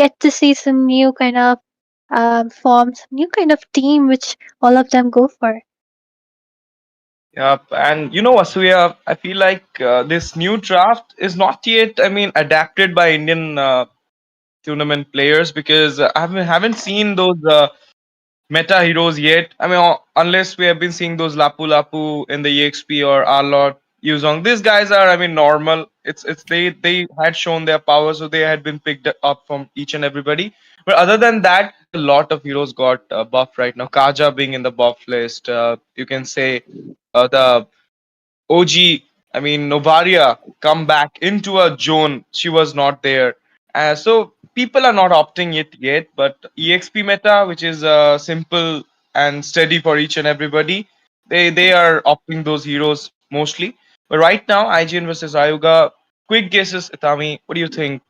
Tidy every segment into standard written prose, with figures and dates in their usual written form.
get to see some new kind of form, some new kind of team which all of them go for. Yep, and Asuya, I feel like this new draft is not yet, adapted by Indian tournament players because I haven't seen those meta heroes yet. Unless we have been seeing those Lapu Lapu in the EXP or Arlot, Yuzong. These guys are, normal. It's they had shown their power, so they had been picked up from each and everybody. But other than that, a lot of heroes got buffed right now. Kaja being in the buff list. You can say the OG, Novaria come back into a zone. She was not there. So people are not opting it yet, but EXP meta, which is simple and steady for each and everybody, they are opting those heroes mostly. But right now, IGN versus Rayuga, quick guesses, Itami, what do you think?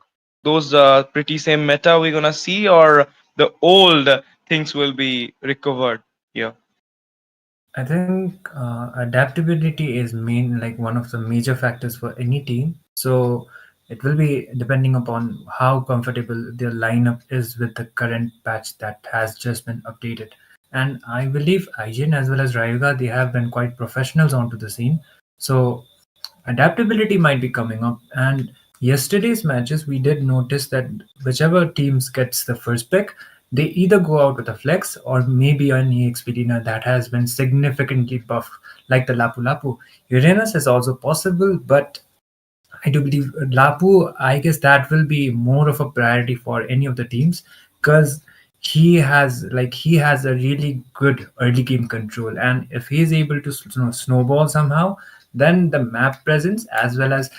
Those pretty same meta we're gonna see, or the old things will be recovered here? I think adaptability is like one of the major factors for any team. So it will be depending upon how comfortable their lineup is with the current patch that has just been updated. And I believe IGN as well as Ryuga, they have been quite professionals onto the scene. So adaptability might be coming up. And yesterday's matches, we did notice that whichever teams gets the first pick, they either go out with a flex or maybe an EXP Lina that has been significantly buffed, like the Lapu Lapu. Uranus is also possible, but I do believe Lapu, I guess that will be more of a priority for any of the teams because he has a really good early game control, and if he is able to snowball somehow, then the map presence as well as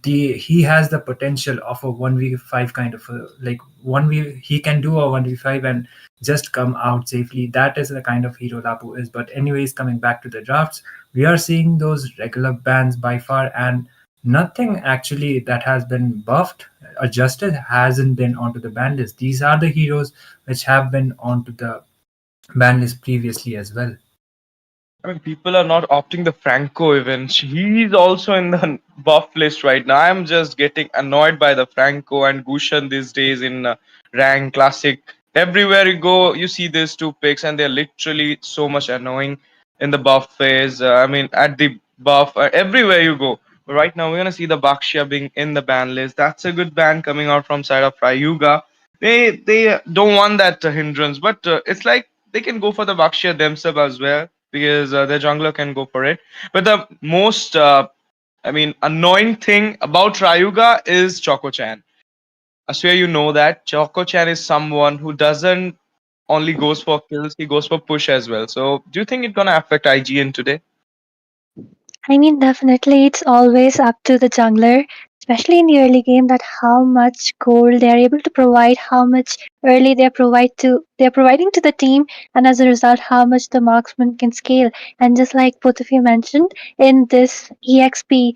he has the potential of a 1v5 kind of like 1v he can do a 1v5 and just come out safely. That is the kind of hero Lapu is. But anyways, coming back to the drafts, we are seeing those regular bans by far, and nothing actually that has been buffed, adjusted, hasn't been onto the ban list. These are the heroes which have been onto the ban list previously as well. People are not opting the Franco even. He's also in the buff list right now. I'm just getting annoyed by the Franco and Gushan these days in rank classic. Everywhere you go, you see these two picks, and they're literally so much annoying in the buff phase. At the buff, everywhere you go. But right now, we're gonna see the Bakshia being in the ban list. That's a good ban coming out from side of Rayuga. They don't want that hindrance, but it's like they can go for the Bakshia themselves as well because their jungler can go for it. But the most, annoying thing about Rayuga is Choco Chan. I swear you know that Choco Chan is someone who doesn't only goes for kills; he goes for push as well. So, do you think it's gonna affect IGN today? I mean, definitely, it's always up to the jungler, especially in the early game, that how much gold they're able to provide, how much early they're providing to the team, and as a result, how much the marksman can scale. And just like both of you mentioned, in this EXP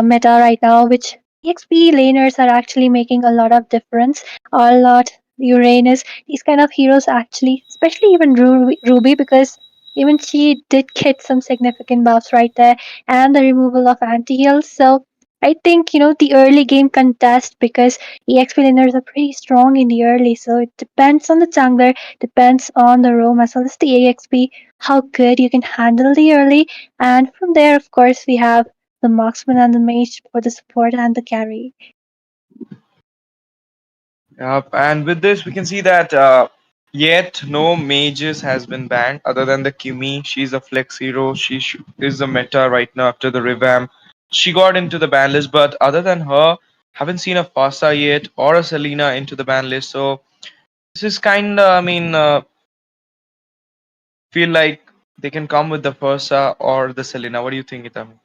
meta right now, which EXP laners are actually making a lot of difference, a lot. Uranus, these kind of heroes actually, especially even Ruby, because even she did get some significant buffs right there, and the removal of anti-heals. So I think, the early game contest, because EXP laners are pretty strong in the early, so it depends on the jungler, depends on the roam as well as the AXP, how good you can handle the early. And from there, of course, we have the marksman and the mage for the support and the carry. Yep. And with this, we can see that yet no mages has been banned other than the Kimi. She's a flex hero. Is the meta right now after the revamp. She got into the ban list, but other than her, haven't seen a Fasa yet or a Selena into the ban list. So this is kind of, feel like they can come with the Fasa or the Selena. What do you think, Itami?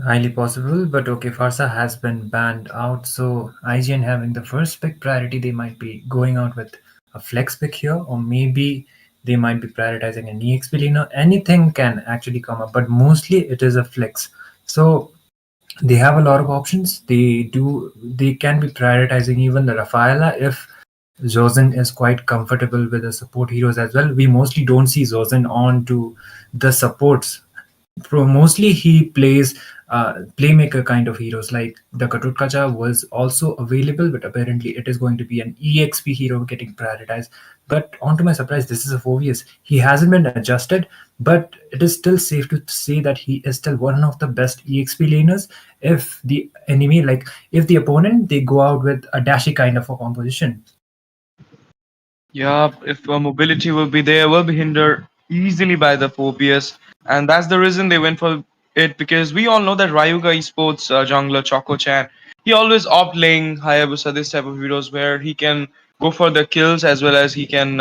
Highly possible, but okay, Farsa has been banned out, so IGN having the first pick priority, they might be going out with a flex pick here, or maybe they might be prioritizing an EXP Lino. Anything can actually come up, but mostly it is a flex. So they have a lot of options. They can be prioritizing even the Rafaela if Zozen is quite comfortable with the support heroes as well. We mostly don't see Zozen on to the supports mostly he plays playmaker kind of heroes. Like the Katutkacha was also available, but apparently it is going to be an EXP hero getting prioritized. But on to my surprise, this is a Phoveus. He hasn't been adjusted, but it is still safe to say that he is still one of the best EXP laners. If the enemy, like if the opponent, they go out with a dashy kind of a composition. Yeah, if mobility will be there, will be hindered easily by the phobias, and that's the reason they went for it. Because we all know that Rayuga Esports jungler Choco Chan, he always opt laying Hayabusa this type of heroes where he can go for the kills as well as he can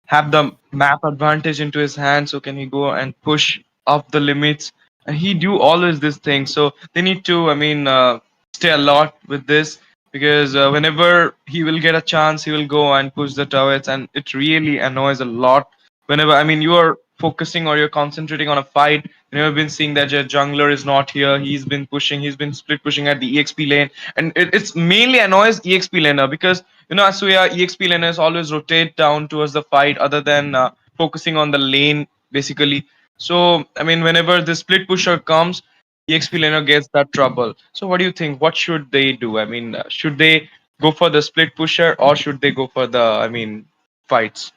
have the map advantage into his hand. So can he go and push up the limits, and he do always this thing. So they need to, stay a lot with this because whenever he will get a chance, he will go and push the turrets, and it really annoys a lot. Whenever you are focusing or you're concentrating on a fight, and you've been seeing that your jungler is not here, he's been pushing, he's been split pushing at the EXP lane, and it's mainly annoys EXP laner because Asuya EXP laners always rotate down towards the fight other than focusing on the lane basically. So whenever the split pusher comes, EXP laner gets that trouble. So what do you think? What should they do? Should they go for the split pusher or should they go for the fights?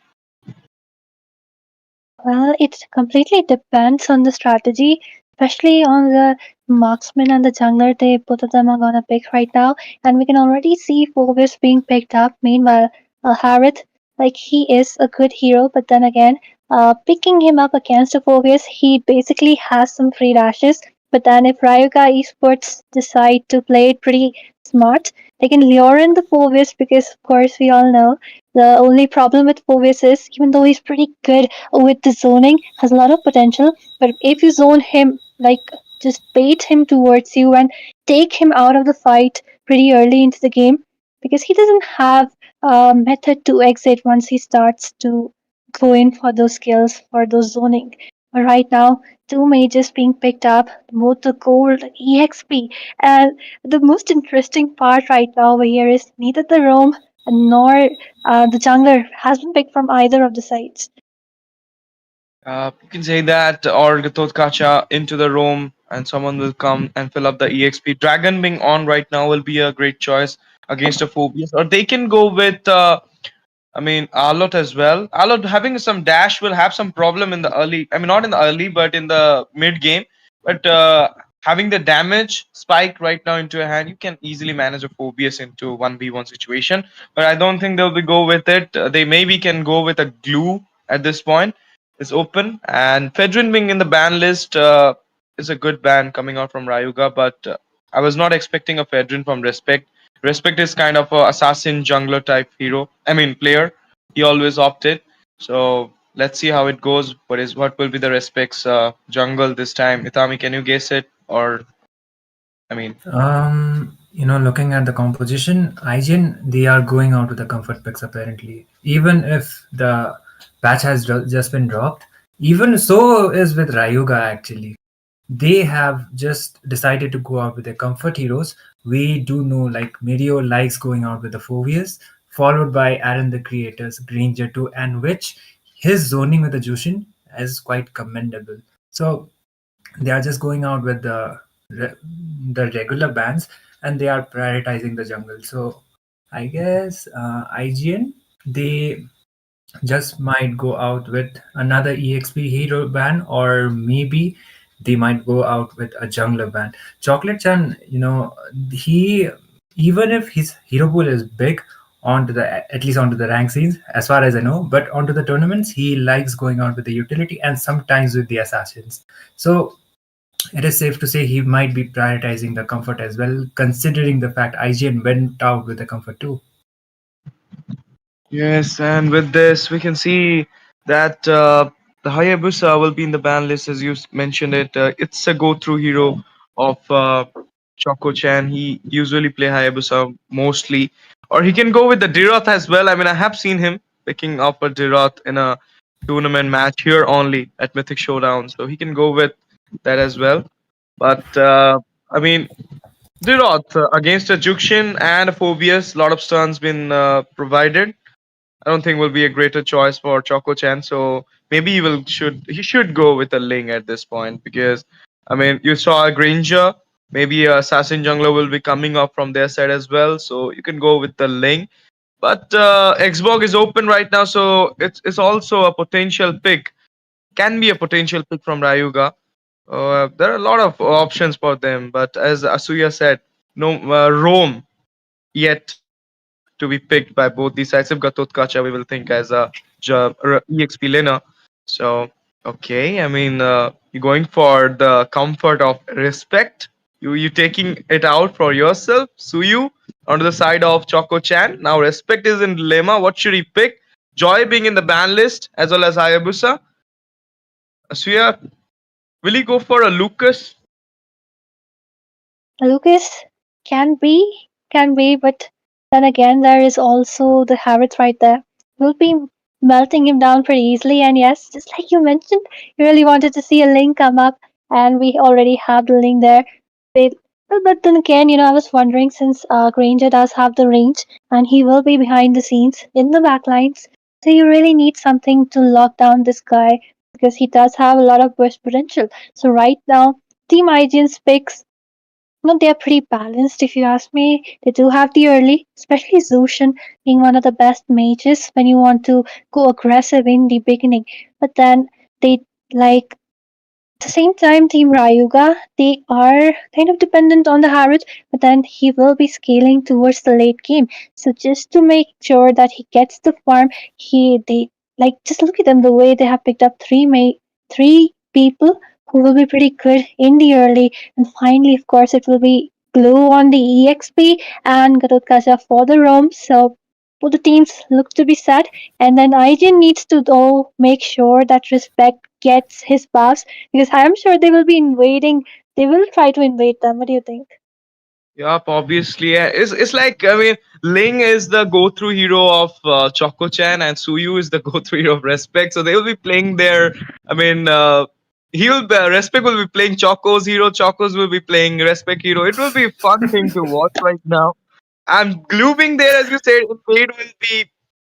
Well, it completely depends on the strategy, especially on the marksman and the jungler. They both of them are gonna pick right now, and we can already see Phoebus being picked up. Meanwhile, Harith, like he is a good hero, but then again, picking him up against a Phoebus, he basically has some free dashes. But then if Ryuga Esports decide to play it pretty smart, they can lure in the Phoebus because, of course, we all know the only problem with Phoebus is even though he's pretty good with the zoning, has a lot of potential. But if you zone him, like just bait him towards you and take him out of the fight pretty early into the game, because he doesn't have a method to exit once he starts to go in for those skills for those zoning. But right now, two mages being picked up, both the gold EXP, and the most interesting part right now over here is neither the roam nor the jungler has been picked from either of the sides. You can say that, or Gatot Kacha into the roam, and someone will come and fill up the EXP. Dragon being on right now will be a great choice against a Phobius, or they can go with Alot as well. Alot having some dash will have some problem in the early. Not in the early, but in the mid game. But having the damage spike right now into your hand, you can easily manage a Phobius into 1v1 situation. But I don't think they'll be go with it. They maybe can go with a glue at this point. It's open, and Fedrin being in the ban list is a good ban coming out from Rayuga, but I was not expecting a Fedrin from Respect. Respect is kind of a assassin jungler type hero. Player. He always opted. So let's see how it goes. What will be the Respect's jungle this time? Itami, can you guess it? Or I mean, Looking at the composition, IGN, they are going out with the comfort picks apparently. Even if the patch has just been dropped, even so is with Rayuga actually. They have just decided to go out with their comfort heroes. We do know like Mirio likes going out with the Phobius, followed by Aaron the Creator's Granger 2, and which his zoning with the Jushin is quite commendable. So they are just going out with the regular bands, and they are prioritizing the jungle. So I guess IGN, they just might go out with another EXP hero ban, or maybe they might go out with a jungler ban. Chocolate Chan, he, even if his hero pool is big onto the, at least onto the rank scenes, as far as I know, but onto the tournaments, he likes going out with the utility and sometimes with the assassins. So it is safe to say he might be prioritizing the comfort as well, considering the fact IGN went out with the comfort too. yes, and with this, we can see that the Hayabusa will be in the ban list as you mentioned it. It's a go-through hero of Choco Chan. He usually play Hayabusa mostly, or he can go with the Diroth as well. I have seen him picking up a Diroth in a tournament match here only at Mythic Showdown, so he can go with that as well. But I mean, Diroth against a Jukshin and a Phobius, lot of stuns been provided, I don't think will be a greater choice for Choco Chan. So maybe he should go with a Ling at this point because I mean you saw a Granger, maybe a Assassin Jungler will be coming up from their side as well. So you can go with the Ling. But Xbox is open right now, so it's also a potential pick. Can be a potential pick from Rayuga. There are a lot of options for them, but as Asuya said, no Rome yet to be picked by both these sides. If Gatotkacha, we will think as a EXP laner. So okay, I mean, you're going for the comfort of respect. You taking it out for yourself, Suyu, onto the side of Choco Chan. Now respect is in dilemma. What should he pick? Joy being in the ban list as well as Hayabusa. Asuya, will he go for a Lucas? Lucas can be, but then again, there is also the Harrods right there. We'll be melting him down pretty easily. And yes, just like you mentioned, you really wanted to see a link come up, and we already have the link there. But, but then again, I was wondering since Granger does have the range, and he will be behind the scenes in the backlines, so you really need something to lock down this guy because he does have a lot of burst potential. So right now, Team IGN's picks no, they're pretty balanced if you ask me. They do have the early, especially Zushin being one of the best mages when you want to go aggressive in the beginning. But then they like at the same time, Team Rayuga, they are kind of dependent on the Harrod, but then he will be scaling towards the late game. So just to make sure that he gets the farm, they just look at them the way they have picked up three people who will be pretty good in the early, and finally, of course, it will be Glue on the EXP and Garutkaja for the roam. So both the teams look to be set, and then IGN needs to though make sure that Respect gets his buffs because I am sure they will be invading. They will try to invade them. What do you think? Yup, obviously. Yeah. It's like, I mean, Ling is the go through hero of Choco Chan, and Suyu is the go through hero of Respect. So they will be playing their. I mean, Respect will be playing Choco's hero, Choco's will be playing Respect hero. It will be a fun thing to watch right now. And Glue being there, as you said, Invade will be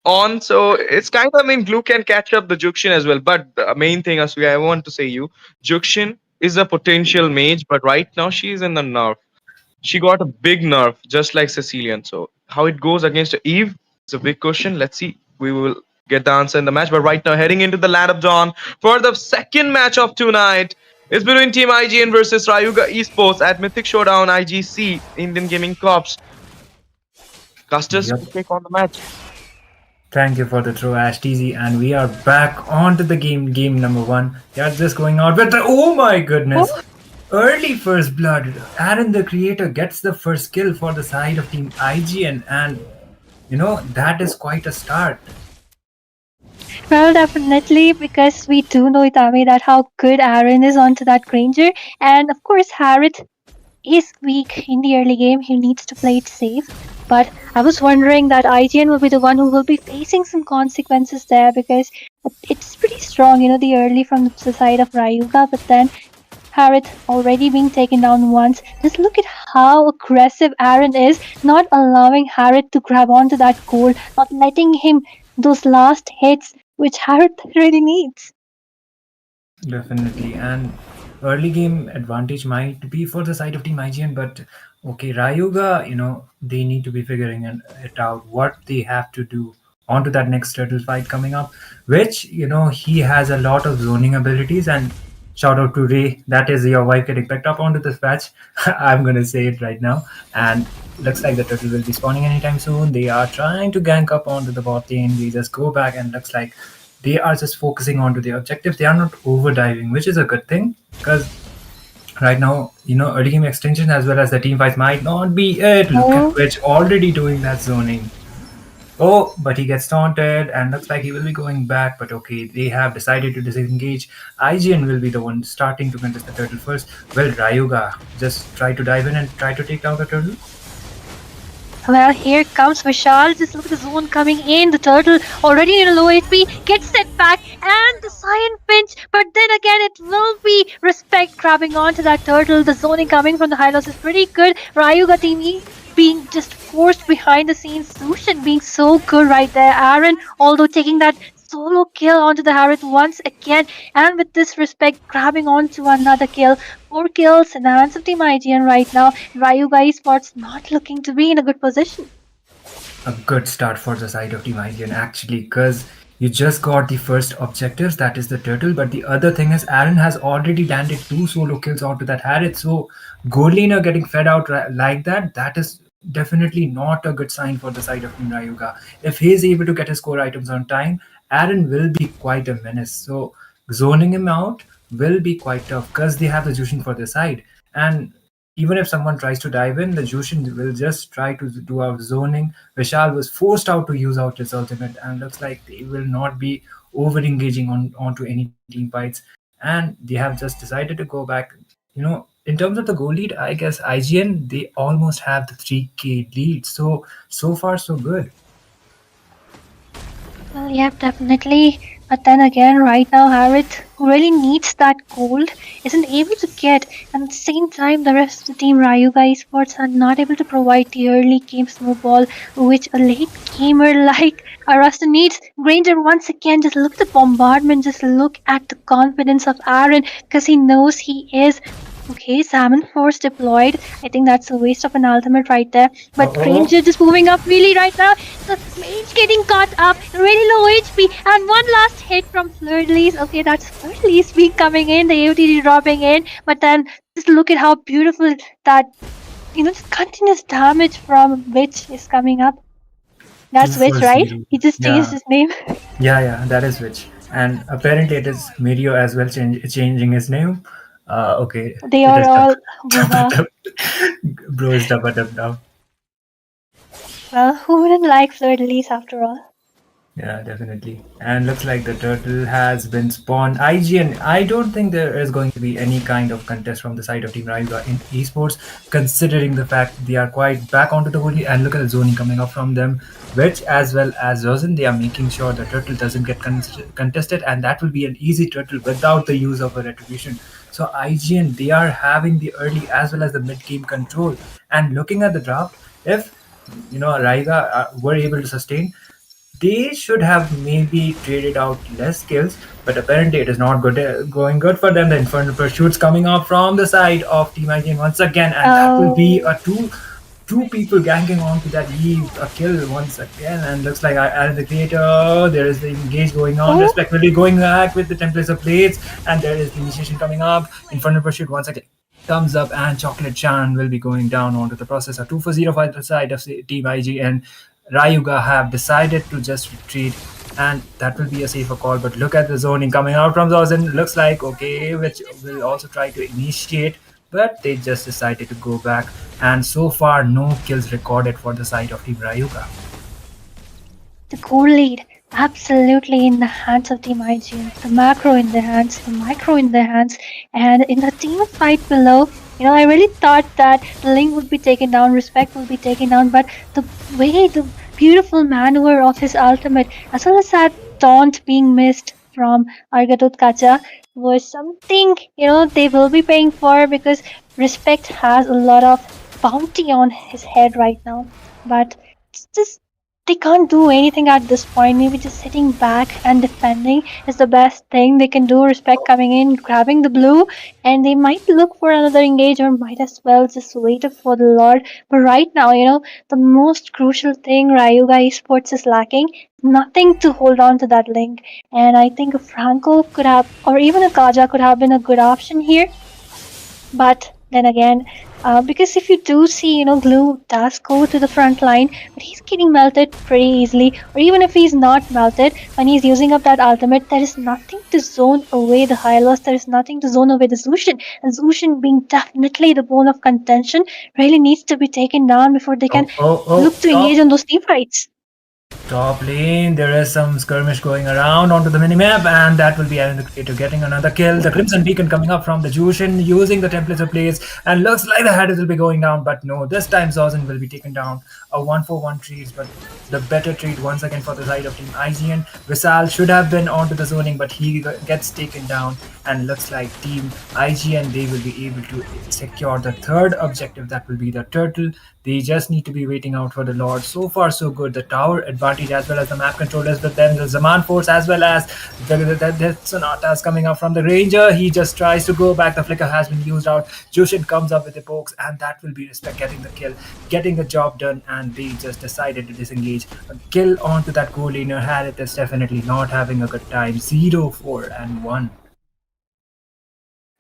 on. So it's kind of, I mean, Glue can catch up the Jukshin as well. But the main thing, Asuya, I want to say you, Jukshin is a potential mage, but right now she's in the nerf. She got a big nerf, just like Cecilian. So how it goes against Eve is a big question. Let's see. We will get the answer in the match. But right now, heading into the land of dawn for the second match of tonight is between Team IGN versus Rayuga Esports at Mythic Showdown IGC Indian Gaming Corps. Custis, Yep. take on the match. Thank you for the throw, Ash TZ, and we are back onto the game number one. Yeah, just going out with the oh my goodness. Oh, Early first blood. Aaron the creator gets the first kill for the side of team IGN, and that is quite a start. well, definitely because we do know Itami that how good Aaron is onto that Granger, and of course Harrod is weak in the early game. He needs to play it safe. But I was wondering that IGN will be the one who will be facing some consequences there because it's pretty strong, the early from the side of Rayuga, but then Harrod already being taken down once. Just look at how aggressive Aaron is, not allowing Harrod to grab onto that goal, not letting him those last hits which Harrod really needs. Definitely, and early game advantage might be for the side of Team IGN, but okay, Ryuga, they need to be figuring it out what they have to do onto that next turtle fight coming up, which he has a lot of zoning abilities. And shout out to Ray, that is your wife getting picked up onto this match. I'm gonna say it right now, and looks like the turtle will be spawning anytime soon. They are trying to gank up onto the bot lane. We just go back, and looks like they are just focusing on to their objective. They are not over diving, which is a good thing because right now, early game extension as well as the team fights might not be it. Look at Oh, Twitch already doing that zoning. Oh, but he gets taunted and looks like he will be going back. But okay, they have decided to disengage. IGN will be the one starting to contest the turtle first. Well, Ryuga just try to dive in and try to take down the turtle. well, here comes Vishal. Just look at the zone coming in. The turtle already in a low HP gets set back, and the Cyan pinch. But then again, it will be Respect grabbing onto that turtle. The zoning coming from the high loss is pretty good. Ryuga team being just forced behind the scenes. Sushin being so good right there. Aaron, although taking that solo kill onto the Harith once again, and with disrespect, grabbing onto another kill. 4 kills in the hands of Team IGN right now. Rayuga Esports not looking to be in a good position. A good start for the side of Team IGN actually, because you just got the first objectives, that is the turtle. But the other thing is, Aaron has already landed 2 solo kills onto that Harith. So gold laner getting fed out like that, that is definitely not a good sign for the side of Team Rayuga. If he is able to get his core items on time, Aaron will be quite a menace. So zoning him out will be quite tough because they have the Jushin for their side. And even if someone tries to dive in, the Jushin will just try to do out zoning. Vishal was forced out to use out his ultimate, and looks like they will not be over engaging on onto any team fights. And they have just decided to go back. In terms of the goal lead, I guess IGN they almost have the 3K lead. So far so good. Well, yeah, definitely. But then again, right now, Harith, who really needs that gold, isn't able to get. And at the same time, the rest of the team, Rayuga Esports, are not able to provide the early game snowball, which a late gamer like Arasta needs. Granger, once again, just look at the bombardment, just look at the confidence of Aaron, because he knows he is. Okay, Salmon Force deployed. I think that's a waste of an ultimate right there. Oh, But oh, oh. Granger just moving up really right now. The mage getting caught up, really low HP, and one last hit from Fleur-de-Lis. Okay, that's Fleur-de-Lis being coming in, the AOTD dropping in, but then just look at how beautiful that, just continuous damage from Witch is coming up. Two That's for Witch, right? zero. He just changed Yeah, his name. yeah, that is which. And apparently it is Mirio as well changing his name. Okay, They it are is all Dapper Moba. Dup. Bro is Dapper Dup now. Well, who wouldn't like Fleur-de-Lis after all? Yeah, definitely. And looks like the turtle has been spawned. IGN, I don't think there is going to be any kind of contest from the side of Team Raiga in esports, considering the fact they are quite back onto the hoodie. And look at the zoning coming up from them, which as well as Rosen, they are making sure the turtle doesn't get contested, and that will be an easy turtle without the use of a retribution. So IGN, they are having the early as well as the mid game control. And looking at the draft, if Raiga were able to sustain, they should have maybe traded out less skills, but apparently it is not going good for them. The Infernal Pursuit's coming up from the side of Team IGN once again, and that will be Oh, a two people ganking onto that Eve, a kill once again, and looks like as the creator, there is the engage going on, oh, respectively going back with the templates of blades, and there is the initiation coming up. Infernal Pursuit once again comes up, and Chocolate Chan will be going down onto the processor. 2 for 0 by the side of Team IG, and Rayuga have decided to just retreat, and that will be a safer call. But look at the zoning coming out from Zozen. Looks like okay, which will also try to initiate, but they just decided to go back. And so far, no kills recorded for the side of Team Rayuga. the goal lead absolutely in the hands of Team IGN. The macro in their hands, the micro in their hands, and in the team fight below, I really thought that the Link would be taken down, Respect will be taken down, but the way, the beautiful maneuver of his ultimate, as well as that taunt being missed from Argatut Kacha, was something, they will be paying for because Respect has a lot of bounty on his head right now. But it's just they can't do anything at this point. Maybe just sitting back and defending is the best thing they can do. Respect coming in, grabbing the blue, and they might look for another engage or might as well just wait for the Lord. But right now, the most crucial thing Rayuga Esports is lacking, nothing to hold on to that link. And I think a Franco could have, or even a Kaja could have been a good option here. But then again, because if you do see, Glue does go to the front line, but he's getting melted pretty easily. Or even if he's not melted, when he's using up that ultimate, there is nothing to zone away the Hylos, there is nothing to zone away the Zushin. And Zushin being definitely the bone of contention, really needs to be taken down before they can Oh, look to engage on those team fights. top lane, there is some skirmish going around onto the minimap, and that will be Aaron the Creator getting another kill. The Crimson Beacon coming up from the Jushin using the templates of plays, and looks like the Hadith will be going down, but no, this time Zozen will be taken down. a 1-for-1 trades, but the better trade once again for the side of Team IGN. Vishal should have been onto the zoning, but he gets taken down, and looks like Team IGN, they will be able to secure the third objective. That will be the turtle. They just need to be waiting out for the Lord. So far, so good. The tower advantage as well as the map controllers, but then the Zaman Force as well as the Sonatas coming up from the Ranger. He just tries to go back. The flicker has been used out. Jushin comes up with the pokes, and that will be respect getting the kill, getting the job done, and they just decided to disengage. A kill onto that goal laner. Harith is definitely not having a good time. 0-4-1.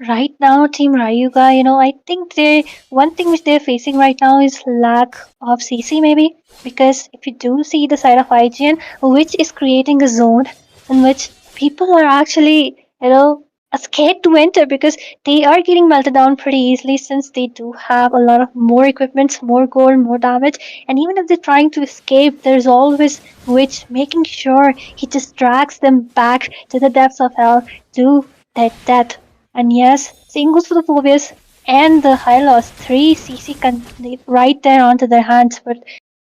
Right now, Team Rayuga, I think they one thing which they're facing right now is lack of CC maybe, because if you do see the side of IGN, which is creating a zone in which people are actually, scared to enter because they are getting melted down pretty easily since they do have a lot of more equipments, more gold, more damage, and even if they're trying to escape, there's always Witch making sure he just drags them back to the depths of hell to their death. And yes, same goes for the phobias and the high loss. 3 CC can right there onto their hands. But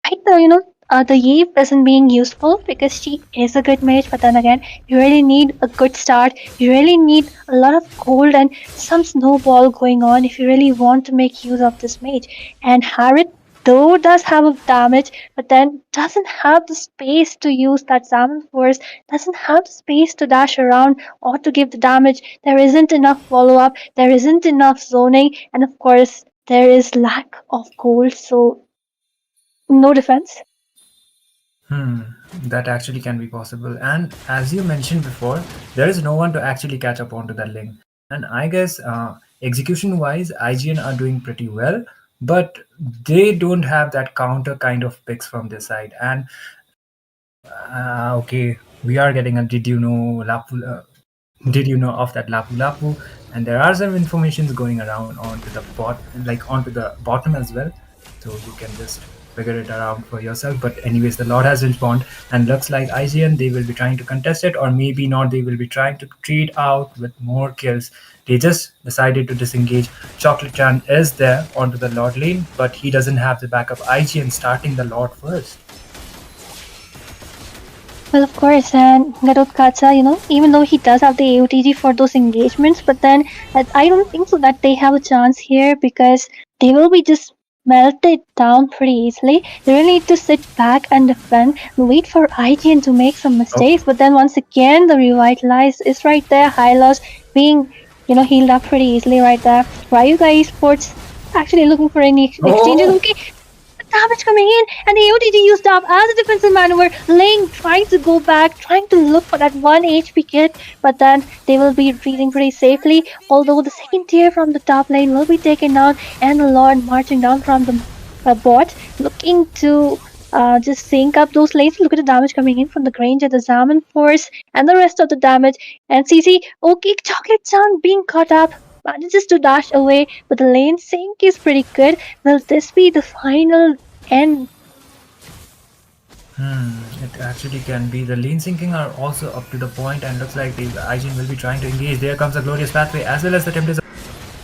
right now, the Eve isn't being useful because she is a good mage. But then again, you really need a good start. You really need a lot of gold and some snowball going on if you really want to make use of this mage. And Harriet, though, does have a damage, but then doesn't have the space to use that salmon force, doesn't have the space to dash around or to give the damage. There isn't enough follow up, there isn't enough zoning, and of course, there is lack of gold, so no defense. Hmm, that actually can be possible. And as you mentioned before, there is no one to actually catch up onto that link. And I guess execution wise, IGN are doing pretty well, but they don't have that counter kind of picks from this side. And okay, we are getting a did you know did you know of that lapu lapu, and there are some informations going around onto the onto the bottom as well, so you can just figure it around for yourself. But anyways, the lord has respawned, and looks like IGN, they will be trying to contest it, or maybe not, they will be trying to trade out with more kills. They just decided to disengage. Chocolate Chan is there onto the lord lane, but he doesn't have the backup. IGN starting the lord first. Well, of course, and Garot Kacha, even though he does have the AOTG for those engagements, but then I don't think so that they have a chance here because they will be just melted down pretty easily. They really need to sit back and defend and wait for IGN to make some Oh, mistakes, but then once again, the Revitalize is right there. High loss being, healed up pretty easily right there. Rayuga Esports actually looking for any exchanges. oh, Okay, damage coming in, and the OTG used up as a defensive maneuver. Ling trying to go back, trying to look for that 1 HP kit, but then they will be retreating pretty safely. Although the second tier from the top lane will be taken down, and the Lord marching down from the bot, looking to just sync up those lanes. Look at the damage coming in from the Granger, the Zaman Force, and the rest of the damage. And CC, okay, Chocolate Sun being caught up, manages to dash away, but the lane sync is pretty good. Will this be the final end? It actually can be. The lane sinking are also up to the point, and looks like the IGN will be trying to engage. There comes the glorious pathway as well as the tempest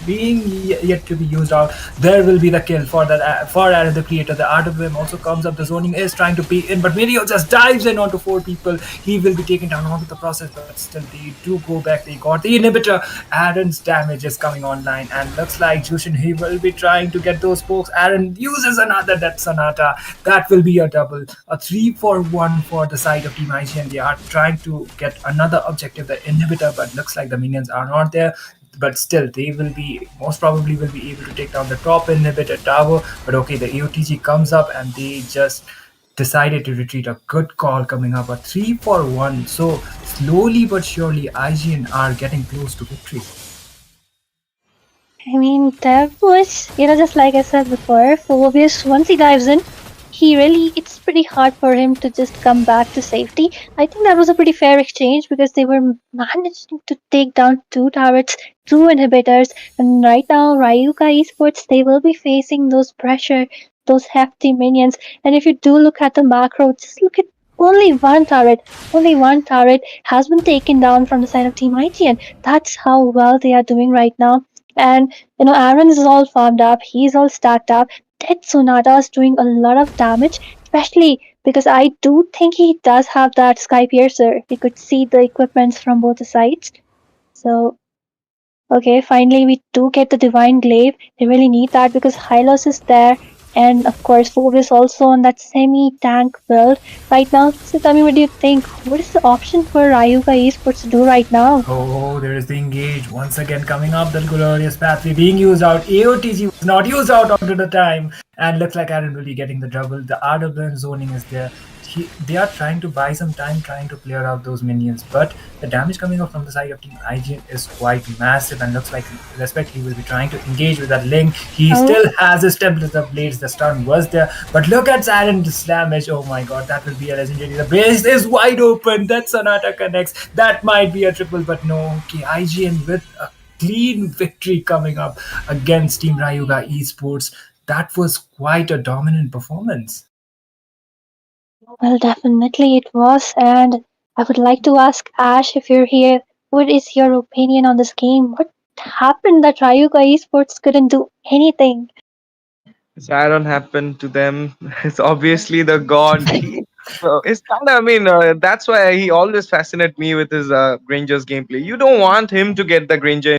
being yet to be used out. There will be the kill for that for Aaron the creator. The art of him also comes up. The zoning is trying to be in, but Mirio just dives in onto 4 people. He will be taken down onto the process, but still they do go back. They got the inhibitor. Aaron's damage is coming online, and looks like Jushin, he will be trying to get those pokes. Aaron uses another Death Sonata. That will be a double, a 3-for-1 for the side of Team IGN. They are trying to get another objective, the inhibitor, but looks like the minions are not there. But still, they will be most probably will be able to take down the top inhibitor tower. But okay, the AOTG comes up, and they just decided to retreat. A good call coming up, a 3-for-1. So slowly but surely, IGN are getting close to victory. I mean, Dev was, just like I said before, Phobius, once he dives in, it's pretty hard for him to just come back to safety. I think that was a pretty fair exchange because they were managing to take down 2 turrets, 2 inhibitors, and right now, Rayuga Esports, they will be facing those pressure, those hefty minions. And if you do look at the macro, just look at only one turret has been taken down from the side of Team IGN. That's how well they are doing right now. And Aaron is all farmed up, he's all stacked up. that Sonata is doing a lot of damage, especially because I do think he does have that Sky Piercer. We could see the equipments from both the sides. So, okay, finally we do get the Divine Glaive. They really need that because Hylos is there, and of course, Phoebe is also on that semi tank build right now. So, tell me, what do you think? What is the option for Rayuga Esports to do right now? Oh, there is the engage once again coming up. The glorious pathway being used out. AOTG was not used out onto the time, and looks like Aaron will be getting the double. The art of the zoning is there. They are trying to buy some time, trying to clear out those minions, but the damage coming up from the side of Team IGN is quite massive, and looks like Respect he will be trying to engage with that link. He Oh, still has his templates of blades. The stun was there, but look at Aaron's damage. Oh my god, that will be a legendary. The base is wide open. That Sonata connects. That might be a triple, but no. Okay, IGN with a clean victory coming up against Team Rayuga Esports. That was quite a dominant performance. well, definitely it was, and I would like to ask Ash if you're here. What is your opinion on this game? What happened that Rayuga Esports couldn't do anything? Siren happened to them. It's obviously the god. It's kind of. I mean, that's why he always fascinated me with his Granger's gameplay. You don't want him to get the Granger